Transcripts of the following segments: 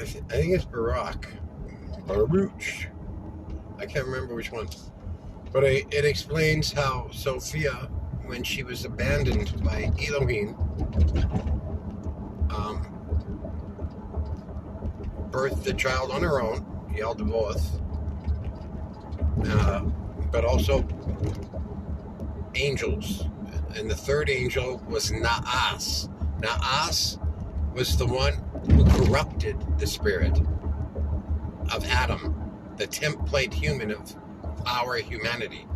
I think it's Baruch. I can't remember which one. But it explains how Sophia, when she was abandoned by Elohim, birthed the child on her own, Yaldabaoth, but also angels. And the third angel was Naas. Naas was the one who corrupted the spirit of Adam, the template human of our humanity.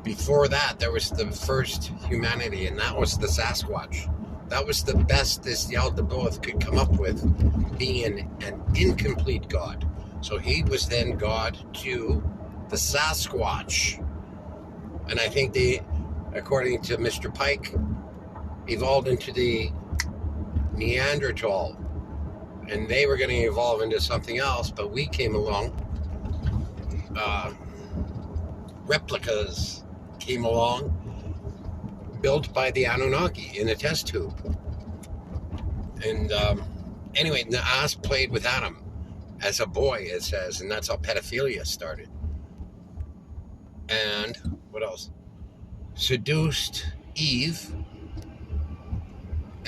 Before that, there was the first humanity, and that was the Sasquatch. That was the best this Yaldabaoth could come up with, being an incomplete god. So he was then God to the Sasquatch. And I think they, according to Mr. Pike, evolved into the Neanderthal. And they were going to evolve into something else, but we came along. Replicas came along, built by the Anunnaki in a test tube. And anyway, Naas played with Adam as a boy, it says, and that's how pedophilia started. And what else? Seduced Eve,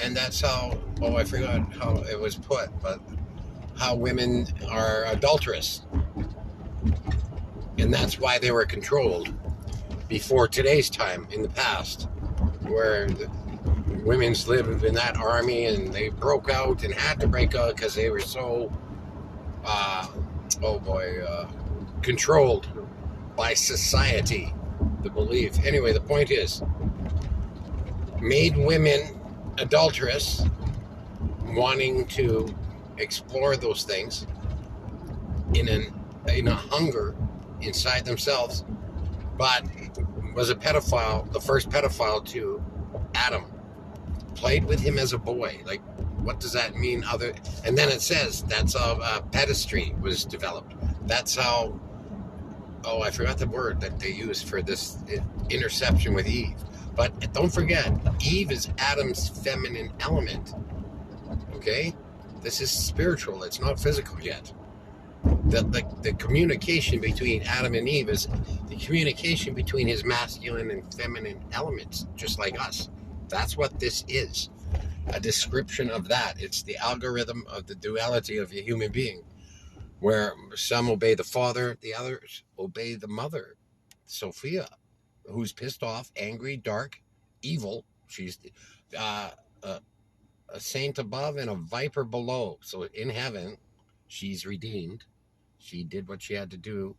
and that's how, oh, I forgot how it was put, but how women are adulterous. And that's why they were controlled before today's time, in the past, where the women's lived in that army and they broke out and had to break out because they were so, controlled by society, the belief. Anyway, the point is, made women adulterous, wanting to explore those things in a hunger inside themselves, but was a pedophile, the first pedophile to Adam. Played with him as a boy. Like, what does that mean? And then it says that's how pedestry was developed. That's how, I forgot the word that they used for this interception with Eve. But don't forget, Eve is Adam's feminine element. Okay? This is spiritual. It's not physical yet. The communication between Adam and Eve is the communication between his masculine and feminine elements, just like us. That's what this is. A description of that. It's the algorithm of the duality of a human being, where some obey the father, the others obey the mother, Sophia, who's pissed off, angry, dark, evil. She's a saint above and a viper below. So in heaven, she's redeemed. She did what she had to do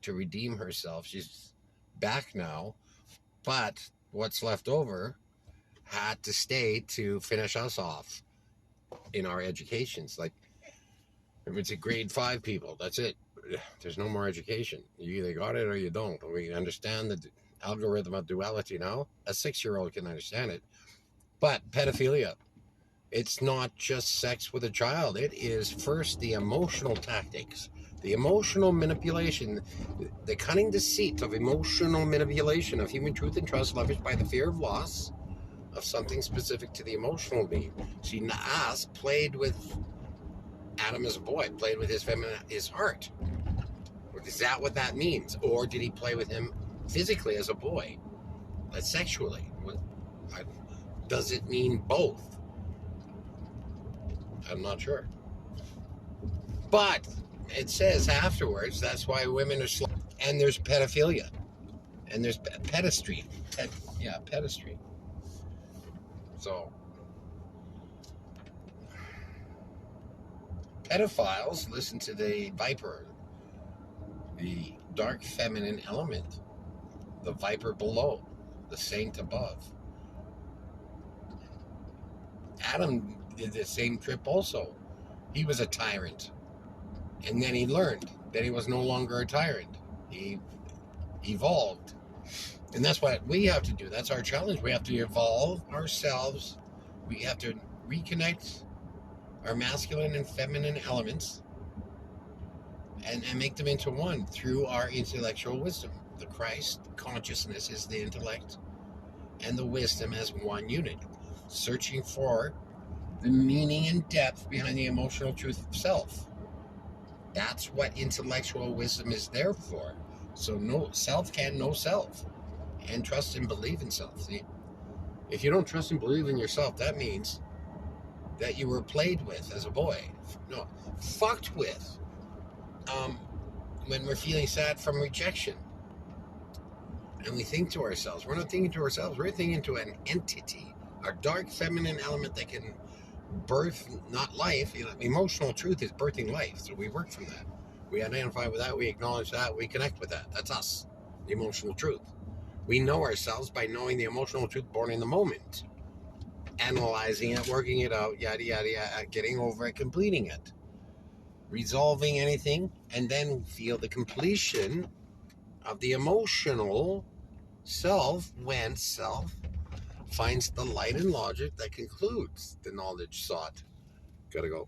to redeem herself. She's back now, but what's left over had to stay to finish us off in our educations. Like, if it's a grade 5 people, that's it. There's no more education. You either got it or you don't. We understand the algorithm of duality now. A 6-year-old can understand it. But pedophilia, it's not just sex with a child. It is first the emotional tactics, the emotional manipulation, the cunning deceit of emotional manipulation of human truth and trust, leveraged by the fear of loss of something specific to the emotional being. See, Naas played with Adam as a boy, played with his heart. Is that what that means? Or did he play with him physically as a boy, sexually? Does it mean both? I'm not sure. But it says afterwards, that's why women are slow. And there's pedophilia. And there's pedestry. Pedestry. So, pedophiles listen to the viper, the dark feminine element, the viper below, the saint above. Adam did the same trip also. He was a tyrant. And then he learned that he was no longer a tyrant. He evolved. And that's what we have to do. That's our challenge. We have to evolve ourselves. We have to reconnect our masculine and feminine elements and make them into one through our intellectual wisdom. The Christ consciousness is the intellect and the wisdom as one unit. Searching for the meaning and depth behind the emotional truth of self. That's what intellectual wisdom is there for. So no self can know self, and trust and believe in self. See, if you don't trust and believe in yourself, that means that you were played with as a boy, no, fucked with. When we're feeling sad from rejection, and we think to ourselves, we're not thinking to ourselves, we're thinking to an entity, our dark feminine element that can birth, not life. Emotional truth is birthing life, so we work from that. We identify with that, we acknowledge that, we connect with that. That's us, the emotional truth. We know ourselves by knowing the emotional truth born in the moment, analyzing it, working it out, yada yada yada, getting over it, completing it, resolving anything, and then feel the completion of the emotional self when self finds the light and logic that concludes the knowledge sought. Gotta go.